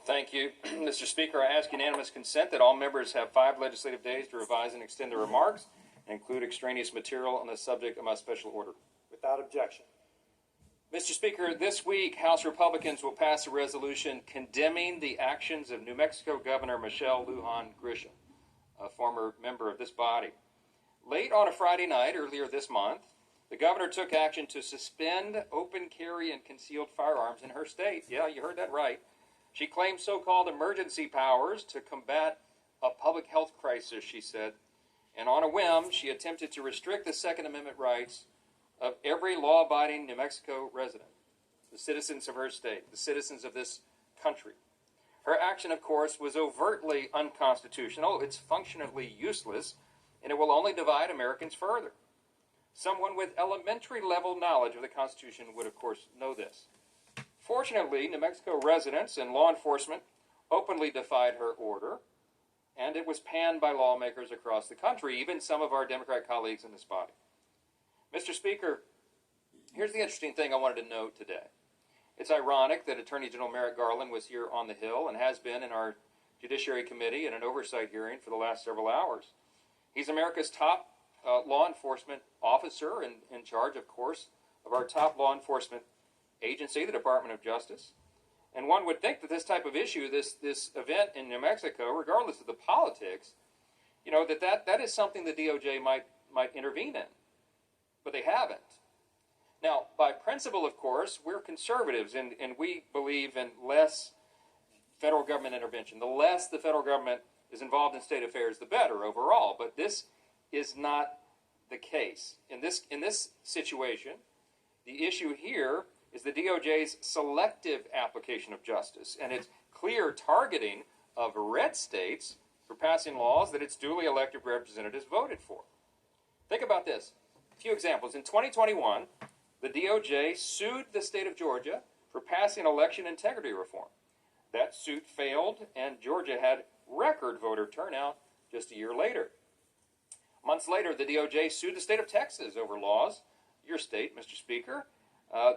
Thank you. Mr. Speaker, I ask unanimous consent that all members have 5 legislative days to revise and extend their remarks and include extraneous material on the subject of my special order. Without objection. Mr. Speaker, this week, House Republicans will pass a resolution condemning the actions of New Mexico Governor Michelle Lujan Grisham, a former member of this body. Late on a Friday night earlier this month, the governor took action to suspend open carry and concealed firearms in her state. Yeah, you heard that right. She claimed so-called emergency powers to combat a public health crisis, she said. And on a whim, she attempted to restrict the Second Amendment rights of every law-abiding New Mexico resident, the citizens of her state, the citizens of this country. Her action, of course, was overtly unconstitutional. It's functionally useless, and it will only divide Americans further. Someone with elementary level knowledge of the Constitution would, of course, know this. Fortunately, New Mexico residents and law enforcement openly defied her order, and it was panned by lawmakers across the country, even some of our Democrat colleagues in this body. Mr. Speaker, here's the interesting thing I wanted to note today. It's ironic that Attorney General Merrick Garland was here on the Hill and has been in our Judiciary Committee in an oversight hearing for the last several hours. He's America's top law enforcement officer and in charge, of course, of our top law enforcement agency, the Department of Justice. And one would think that this type of issue, this event in New Mexico, regardless of the politics, you know, that is something the DOJ might intervene in. But they haven't. Now, by principle, of course, we're conservatives, and we believe in less federal government intervention. The less the federal government is involved in state affairs, the better overall. But this is not the case. In this situation, the issue here is the DOJ's selective application of justice and its clear targeting of red states for passing laws that its duly elected representatives voted for. Think about this. A few examples. In 2021, the DOJ sued the state of Georgia for passing election integrity reform. That suit failed, and Georgia had record voter turnout just a year later. Months later, the DOJ sued the state of Texas over laws, your state, Mr. Speaker,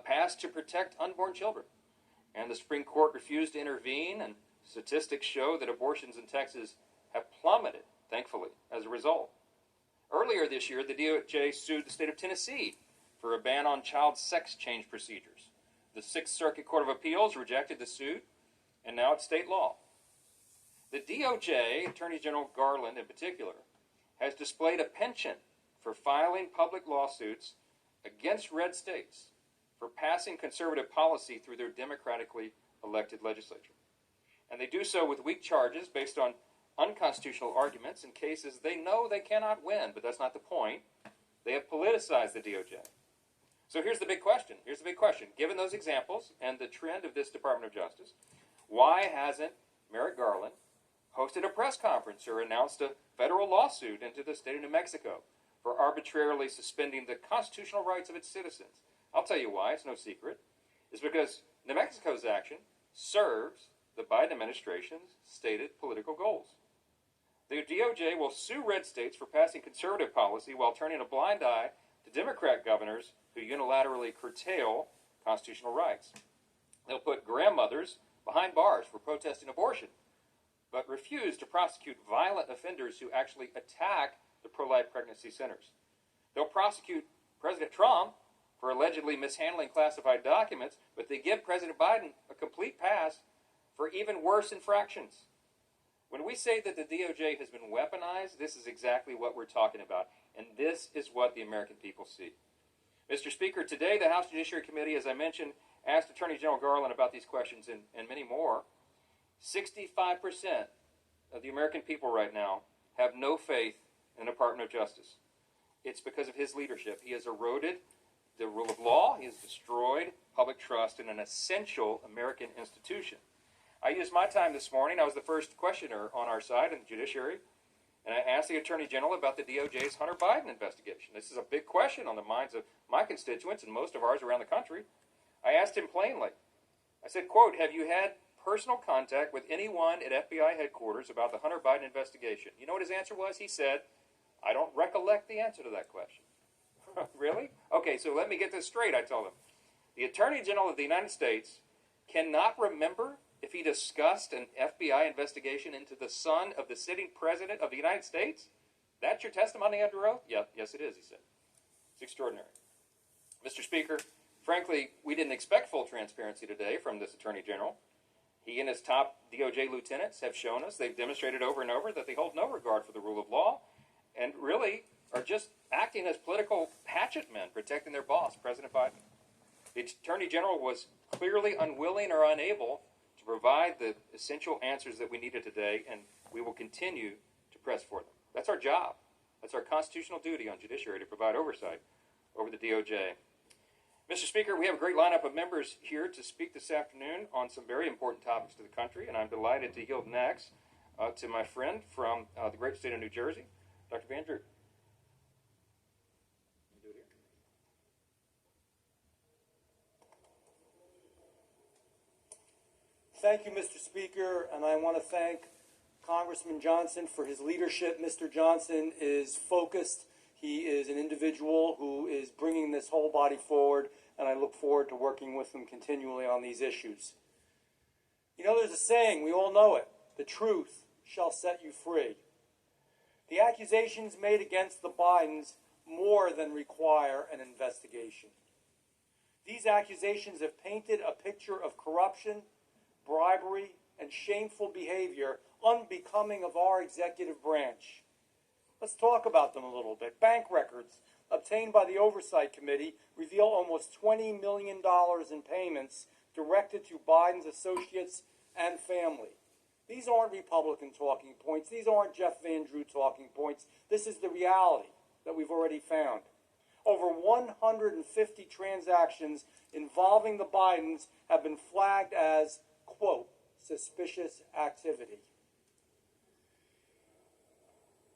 passed to protect unborn children. And the Supreme Court refused to intervene, and statistics show that abortions in Texas have plummeted, thankfully, as a result. Earlier this year, the DOJ sued the state of Tennessee for a ban on child sex change procedures. The Sixth Circuit Court of Appeals rejected the suit, and now it's state law. The DOJ, Attorney General Garland in particular, has displayed a penchant for filing public lawsuits against red states for passing conservative policy through their democratically elected legislature. And they do so with weak charges based on unconstitutional arguments in cases they know they cannot win, but that's not the point. They have politicized the DOJ. So here's the big question. Given those examples and the trend of this Department of Justice, why hasn't Merrick Garland hosted a press conference or announced a federal lawsuit into the state of New Mexico for arbitrarily suspending the constitutional rights of its citizens? I'll tell you why. It's no secret. It's because New Mexico's action serves the Biden administration's stated political goals. The DOJ will sue red states for passing conservative policy while turning a blind eye to Democrat governors who unilaterally curtail constitutional rights. They'll put grandmothers behind bars for protesting abortion, but refuse to prosecute violent offenders who actually attack the pro-life pregnancy centers. They'll prosecute President Trump for allegedly mishandling classified documents, but they give President Biden a complete pass for even worse infractions. When we say that the DOJ has been weaponized, this is exactly what we're talking about, and this is what the American people see. Mr. Speaker, today the House Judiciary Committee, as I mentioned, asked Attorney General Garland about these questions and many more. 65% of the American people right now have no faith in the Department of Justice. It's because of his leadership. He has eroded the rule of law. He has destroyed public trust in an essential American institution. I used my time this morning. I was the first questioner on our side in the judiciary, and I asked the Attorney General about the DOJ's Hunter Biden investigation. This is a big question on the minds of my constituents and most of ours around the country. I asked him plainly. I said, quote, "Have you had personal contact with anyone at FBI headquarters about the Hunter Biden investigation?" You know what his answer was? He said, "I don't recollect the answer to that question." Really? Okay, so let me get this straight, I told him. The Attorney General of the United States cannot remember if he discussed an FBI investigation into the son of the sitting president of the United States? That's your testimony under oath? Yep, yes it is, he said. It's extraordinary. Mr. Speaker, frankly, we didn't expect full transparency today from this Attorney General. He and his top DOJ lieutenants have shown us, they've demonstrated over and over that they hold no regard for the rule of law and really are just acting as political hatchet men protecting their boss, President Biden. The Attorney General was clearly unwilling or unable to provide the essential answers that we needed today, and we will continue to press for them. That's our job. That's our constitutional duty on judiciary, to provide oversight over the DOJ. Mr. Speaker, we have a great lineup of members here to speak this afternoon on some very important topics to the country, and I'm delighted to yield next to my friend from the great state of New Jersey, Dr. Van Drew. Thank you, Mr. Speaker, and I want to thank Congressman Johnson for his leadership. Mr. Johnson is focused. He is an individual who is bringing this whole body forward, and I look forward to working with him continually on these issues. You know, there's a saying, we all know it, the truth shall set you free. The accusations made against the Bidens more than require an investigation. These accusations have painted a picture of corruption, bribery, and shameful behavior unbecoming of our executive branch. Let's talk about them a little bit. Bank records obtained by the Oversight Committee reveal almost $20 million in payments directed to Biden's associates and family. These aren't Republican talking points. These aren't Jeff Van Drew talking points. This is the reality that we've already found. Over 150 transactions involving the Bidens have been flagged as, quote, suspicious activity.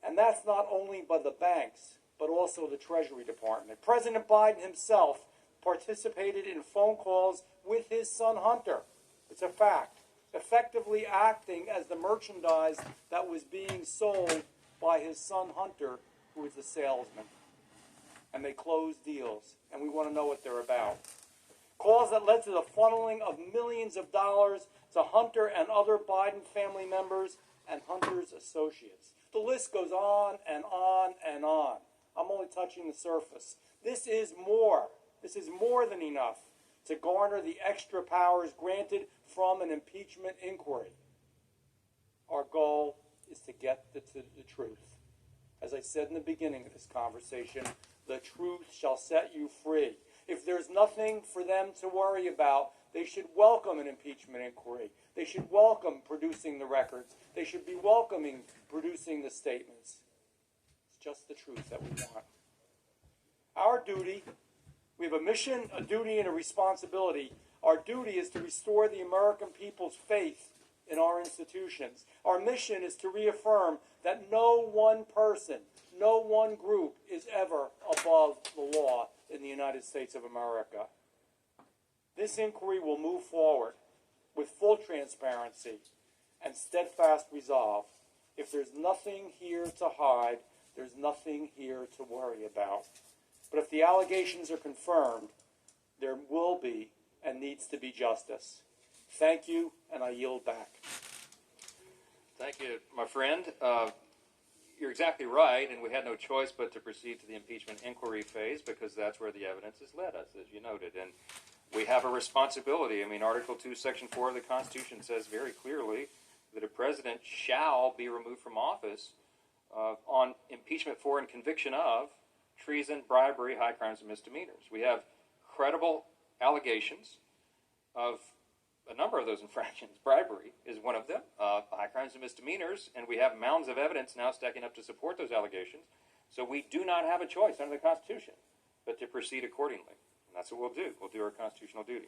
And that's not only by the banks, but also the Treasury Department. President Biden himself participated in phone calls with his son Hunter. It's a fact. Effectively acting as the merchandise that was being sold by his son Hunter, who is a salesman. And they closed deals, and we want to know what they're about. Calls that led to the funneling of millions of dollars to Hunter and other Biden family members and Hunter's associates. The list goes on and on and on. I'm only touching the surface. This is more than enough to garner the extra powers granted from an impeachment inquiry. Our goal is to get to the truth. As I said in the beginning of this conversation, the truth shall set you free. If there's nothing for them to worry about, they should welcome an impeachment inquiry. They should welcome producing the records. They should be welcoming producing the statements. It's just the truth that we want. Our duty, we have a mission, a duty, and a responsibility. Our duty is to restore the American people's faith in our institutions. Our mission is to reaffirm that no one person, no one group is ever above the law in the United States of America. This inquiry will move forward with full transparency and steadfast resolve. If there's nothing here to hide, there's nothing here to worry about. But if the allegations are confirmed, there will be and needs to be justice. Thank you, and I yield back. Thank you, my friend. You're exactly right, and we had no choice but to proceed to the impeachment inquiry phase because that's where the evidence has led us, as you noted. And we have a responsibility. I mean, Article 2, Section 4 of the Constitution says very clearly that a president shall be removed from office on impeachment for and conviction of treason, bribery, high crimes, and misdemeanors. We have credible allegations of a number of those infractions. Bribery is one of them, high crimes and misdemeanors, and we have mounds of evidence now stacking up to support those allegations. So we do not have a choice under the Constitution but to proceed accordingly. And that's what we'll do. We'll do our constitutional duty.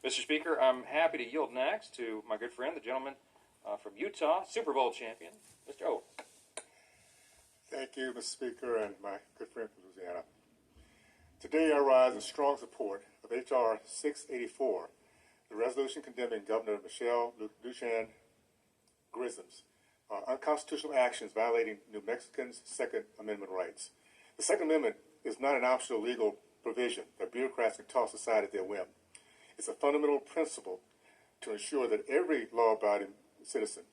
Mr. Speaker, I'm happy to yield next to my good friend, the gentleman from Utah, Super Bowl champion, Mr. O. Thank you, Mr. Speaker, and my good friend from Louisiana. Today I rise in strong support of H.R. 684, the resolution condemning Governor Michelle Lujan Grissom's unconstitutional actions violating New Mexicans' Second Amendment rights. The Second Amendment is not an optional legal provision that bureaucrats can toss aside at their whim. It's a fundamental principle to ensure that every law-abiding citizen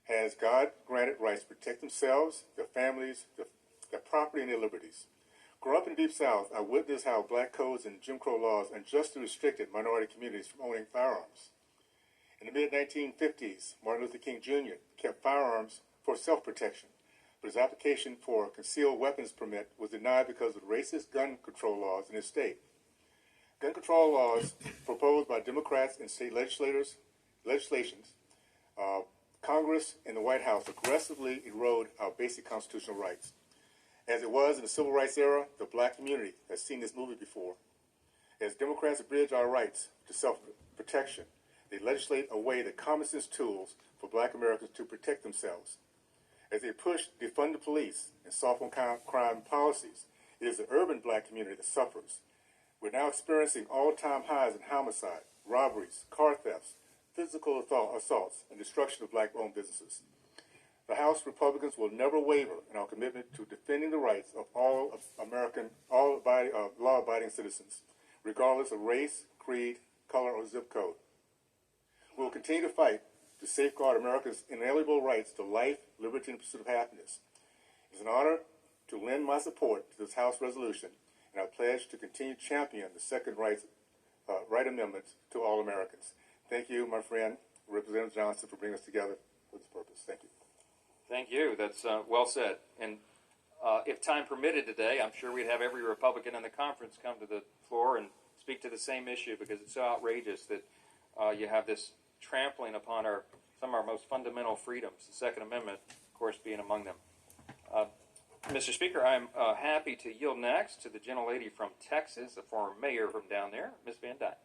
has God-granted rights to protect themselves, their families, their property, and their liberties. Growing up in the Deep South, I witnessed how black codes and Jim Crow laws unjustly restricted minority communities from owning firearms. In the mid-1950s, Martin Luther King Jr. kept firearms for self-protection, but his application for a concealed weapons permit was denied because of racist gun control laws in his state. Gun control laws proposed by Democrats and state legislations, Congress and the White House aggressively erode our basic constitutional rights. As it was in the civil rights era, the black community has seen this movie before. As Democrats abridge our rights to self-protection, they legislate away the common sense tools for black Americans to protect themselves. As they push defund the police and soft on crime policies, it is the urban black community that suffers. We're now experiencing all-time highs in homicide, robberies, car thefts, physical assaults, and destruction of black-owned businesses. The House Republicans will never waver in our commitment to defending the rights of all law-abiding citizens, regardless of race, creed, color, or zip code. We will continue to fight to safeguard America's inalienable rights to life, liberty, and pursuit of happiness. It is an honor to lend my support to this House resolution, and I pledge to continue to champion the Second Right Amendment to all Americans. Thank you, my friend, Representative Johnson, for bringing us together for this purpose. Thank you. Thank you. That's well said. And if time permitted today, I'm sure we'd have every Republican in the conference come to the floor and speak to the same issue, because it's so outrageous that you have this trampling upon some of our most fundamental freedoms, the Second Amendment, of course, being among them. Mr. Speaker, I'm happy to yield next to the gentlelady from Texas, the former mayor from down there, Ms. Van Dyke.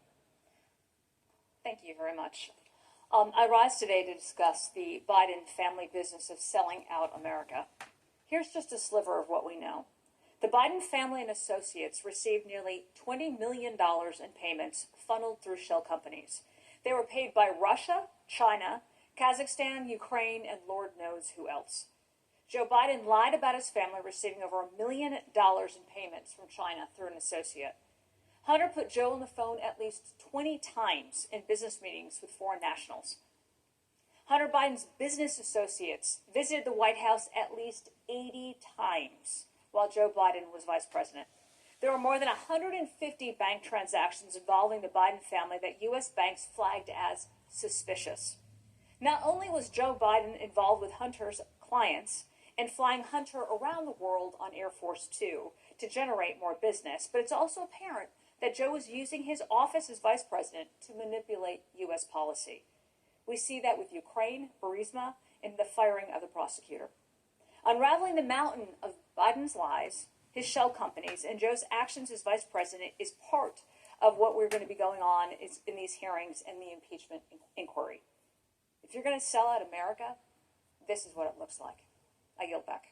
Thank you very much. I rise today to discuss the Biden family business of selling out America. Here's just a sliver of what we know. The Biden family and associates received nearly $20 million in payments funneled through shell companies. They were paid by Russia, China, Kazakhstan, Ukraine, and Lord knows who else. Joe Biden lied about his family receiving over $1 million in payments from China through an associate. Hunter put Joe on the phone at least 20 times in business meetings with foreign nationals. Hunter Biden's business associates visited the White House at least 80 times while Joe Biden was vice president. There were more than 150 bank transactions involving the Biden family that U.S. banks flagged as suspicious. Not only was Joe Biden involved with Hunter's clients and flying Hunter around the world on Air Force Two to generate more business, but it's also apparent that Joe was using his office as vice president to manipulate U.S. policy. We see that with Ukraine, Burisma, and the firing of the prosecutor. Unraveling the mountain of Biden's lies, his shell companies, and Joe's actions as vice president is part of what we're going to be going on in these hearings and the impeachment inquiry. If you're going to sell out America, this is what it looks like. I yield back.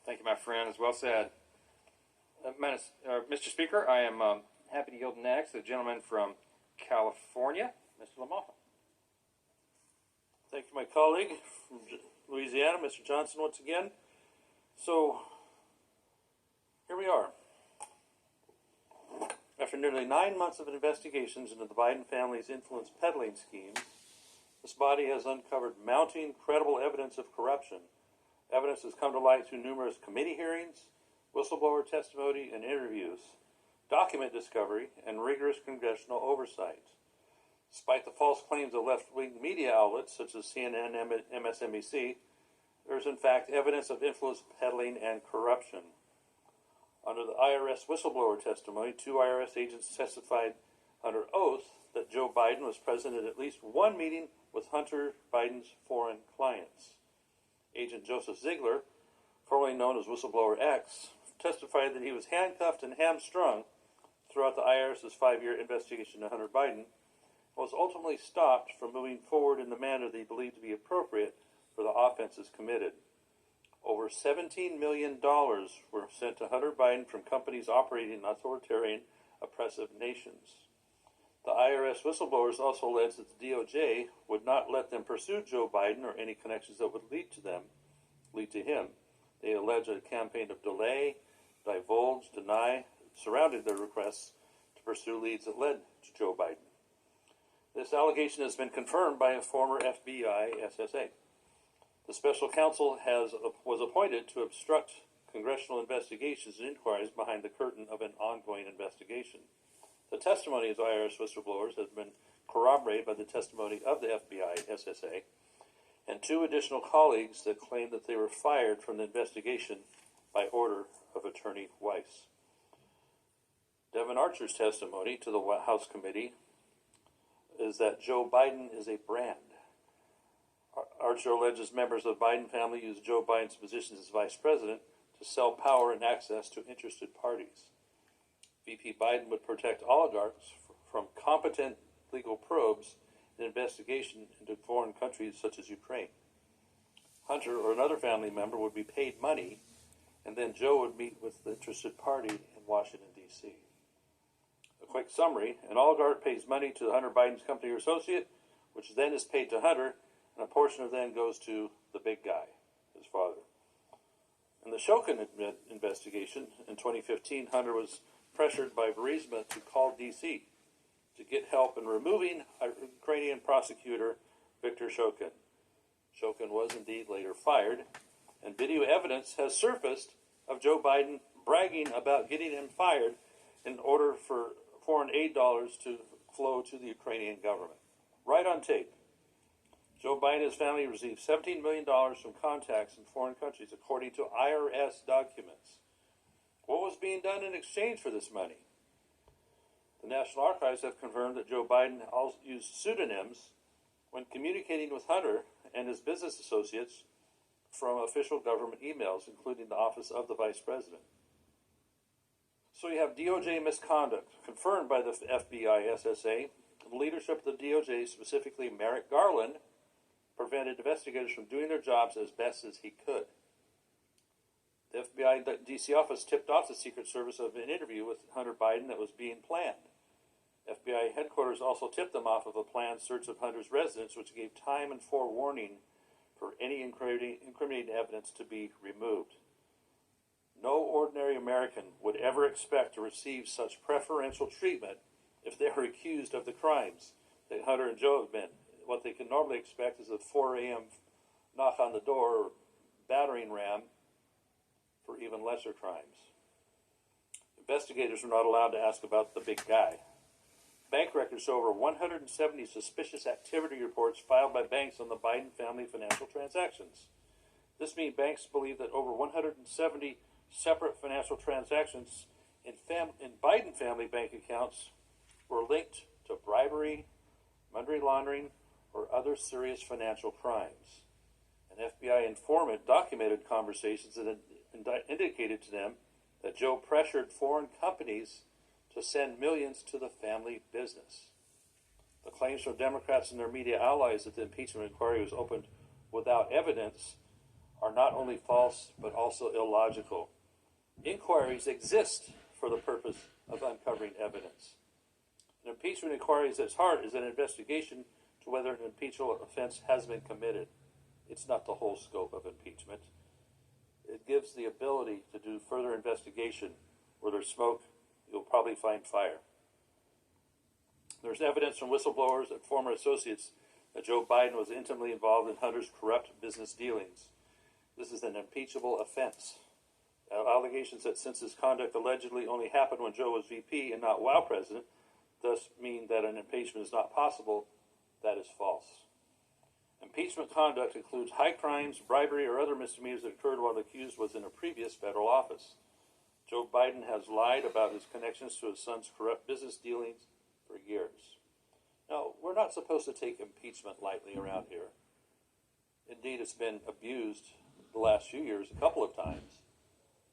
Thank you, my friend. As well said. Mr. Speaker, I am happy to yield next to the gentleman from California, Mr. Lamothe. Thank you, my colleague from Louisiana, Mr. Johnson, once again. So, here we are. After nearly 9 months of investigations into the Biden family's influence peddling schemes, this body has uncovered mounting credible evidence of corruption. Evidence has come to light through numerous committee hearings, whistleblower testimony and interviews, document discovery, and rigorous congressional oversight. Despite the false claims of left-wing media outlets such as CNN and MSNBC, there is in fact evidence of influence peddling and corruption. Under the IRS whistleblower testimony, 2 IRS agents testified under oath that Joe Biden was present at least one meeting with Hunter Biden's foreign clients. Agent Joseph Ziegler, formerly known as Whistleblower X, testified that he was handcuffed and hamstrung throughout the IRS's 5-year investigation of Hunter Biden, and was ultimately stopped from moving forward in the manner that he believed to be appropriate for the offenses committed. Over $17 million were sent to Hunter Biden from companies operating in authoritarian, oppressive nations. The IRS whistleblowers also alleged that the DOJ would not let them pursue Joe Biden or any connections that would lead to him. They alleged a campaign of delay, divulge, deny surrounded their requests to pursue leads that led to Joe Biden. This allegation has been confirmed by a former FBI SSA. The special counsel was appointed to obstruct congressional investigations and inquiries behind the curtain of an ongoing investigation. The testimony of IRS whistleblowers has been corroborated by the testimony of the FBI SSA and two additional colleagues that claimed that they were fired from the investigation by order of Attorney Weiss. Devin Archer's testimony to the House Committee is that Joe Biden is a brand. Archer alleges members of the Biden family used Joe Biden's position as vice president to sell power and access to interested parties. VP Biden would protect oligarchs from competent legal probes and investigation into foreign countries such as Ukraine. Hunter or another family member would be paid money, and then Joe would meet with the interested party in Washington, D.C. A quick summary: an oligarch pays money to Hunter Biden's company or associate, which then is paid to Hunter, and a portion of then goes to the big guy, his father. In the Shokin investigation in 2015, Hunter was pressured by Burisma to call D.C. to get help in removing Ukrainian prosecutor Viktor Shokin. Shokin was indeed later fired, and video evidence has surfaced of Joe Biden bragging about getting him fired in order for foreign aid dollars to flow to the Ukrainian government. Right on tape. Joe Biden and his family received $17 million from contacts in foreign countries, according to IRS documents. What was being done in exchange for this money? The National Archives have confirmed that Joe Biden also used pseudonyms when communicating with Hunter and his business associates from official government emails, including the Office of the Vice President. So you have DOJ misconduct confirmed by the FBI SSA. The leadership of the DOJ, specifically Merrick Garland, prevented investigators from doing their jobs as best as he could. The FBI D.C. office tipped off the Secret Service of an interview with Hunter Biden that was being planned. FBI headquarters also tipped them off of a planned search of Hunter's residence, which gave time and forewarning for any incriminating evidence to be removed. No ordinary American would ever expect to receive such preferential treatment if they were accused of the crimes that Hunter and Joe have been. What they can normally expect is a 4 a.m. knock on the door or battering ram for even lesser crimes. Investigators were not allowed to ask about the big guy. Bank records show over 170 suspicious activity reports filed by banks on the Biden family financial transactions. This means banks believe that over 170 separate financial transactions in Biden family bank accounts were linked to bribery, money laundering, or other serious financial crimes. An FBI informant documented conversations that indicated to them that Joe pressured foreign companies to send millions to the family business. The claims from Democrats and their media allies that the impeachment inquiry was opened without evidence are not only false, but also illogical. Inquiries exist for the purpose of uncovering evidence. An impeachment inquiry at its heart is an investigation to whether an impeachable offense has been committed. It's not the whole scope of impeachment. It gives the ability to do further investigation. Where there's smoke, you'll probably find fire. There's evidence from whistleblowers and former associates that Joe Biden was intimately involved in Hunter's corrupt business dealings. This is an impeachable offense. Allegations that since his conduct allegedly only happened when Joe was VP and not while president, thus mean that an impeachment is not possible. That is false. Impeachment conduct includes high crimes, bribery, or other misdemeanors that occurred while the accused was in a previous federal office. Joe Biden has lied about his connections to his son's corrupt business dealings for years. Now, we're not supposed to take impeachment lightly around here. Indeed, it's been abused the last few years a couple of times.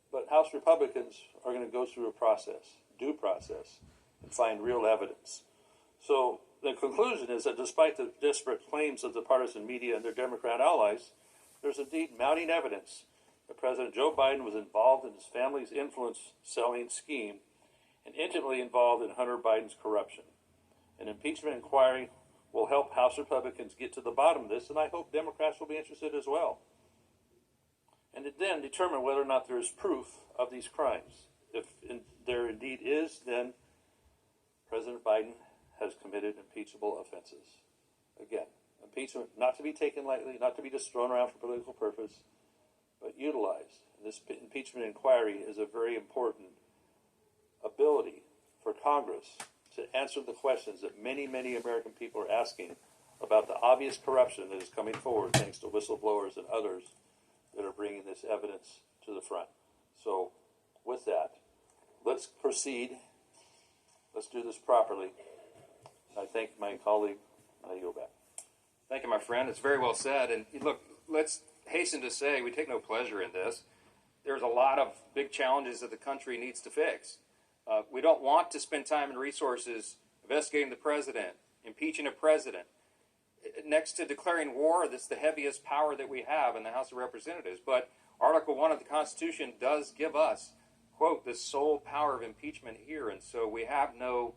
But House Republicans are going to go through a process, due process, and find real evidence. So the conclusion is that despite the desperate claims of the partisan media and their Democrat allies, there's indeed mounting evidence that President Joe Biden was involved in his family's influence-selling scheme and intimately involved in Hunter Biden's corruption. An impeachment inquiry will help House Republicans get to the bottom of this, and I hope Democrats will be interested as well. And then determine whether or not there is proof of these crimes. If there indeed is, then President Biden has committed impeachable offenses. Again, impeachment not to be taken lightly, not to be just thrown around for political purpose, but utilized. This impeachment inquiry is a very important ability for Congress to answer the questions that many, many American people are asking about the obvious corruption that is coming forward thanks to whistleblowers and others that are bringing this evidence to the front. So with that, let's proceed. Let's do this properly. I thank my colleague. I yield back. Thank you, my friend. It's very well said. And look, let's hasten to say we take no pleasure in this. There's a lot of big challenges that the country needs to fix. We don't want to spend time and resources investigating the president, impeaching a president. Next to declaring war, that's the heaviest power that we have in the House of Representatives. But Article 1 of the Constitution does give us, quote, the sole power of impeachment here. And so we have no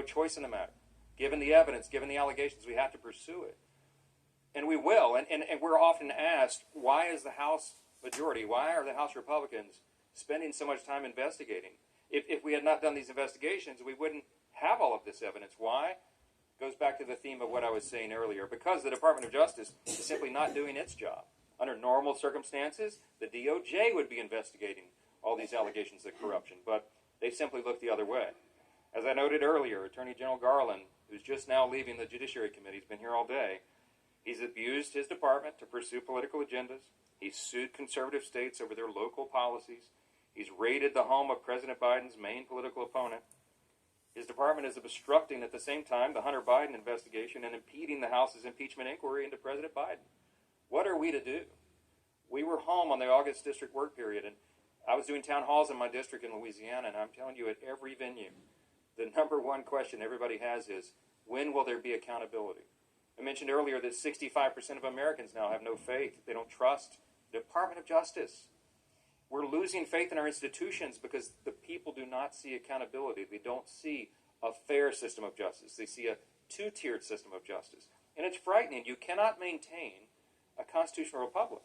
choice in the matter. Given the evidence, given the allegations, we have to pursue it. And we will. And we're often asked, why is the House majority, why are the House Republicans spending so much time investigating? If we had not done these investigations, we wouldn't have all of this evidence. Why? It goes back to the theme of what I was saying earlier. Because the Department of Justice is simply not doing its job. Under normal circumstances, the DOJ would be investigating all these allegations of corruption, but they simply look the other way. As I noted earlier, Attorney General Garland, who's just now leaving the Judiciary Committee, has been here all day. He's abused his department to pursue political agendas. He's sued conservative states over their local policies. He's raided the home of President Biden's main political opponent. His department is obstructing at the same time the Hunter Biden investigation and impeding the House's impeachment inquiry into President Biden. What are we to do? We were home on the August district work period, and I was doing town halls in my district in Louisiana, and I'm telling you, at every venue, the number one question everybody has is, when will there be accountability? I mentioned earlier that 65% of Americans now have no faith. They don't trust the Department of Justice. We're losing faith in our institutions because the people do not see accountability. They don't see a fair system of justice. They see a two-tiered system of justice. And it's frightening. You cannot maintain a constitutional republic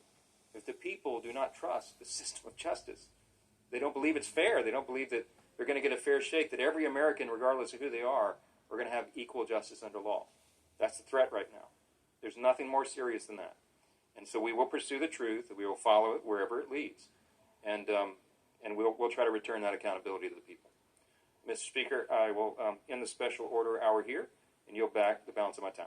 if the people do not trust the system of justice. They don't believe it's fair. They don't believe that they're going to get a fair shake, that every American, regardless of who they are going to have equal justice under law. That's the threat right now. There's nothing more serious than that. And so we will pursue the truth, and we will follow it wherever it leads. And we'll try to return that accountability to the people. Mr. Speaker, I will end the special order hour here and yield back the balance of my time.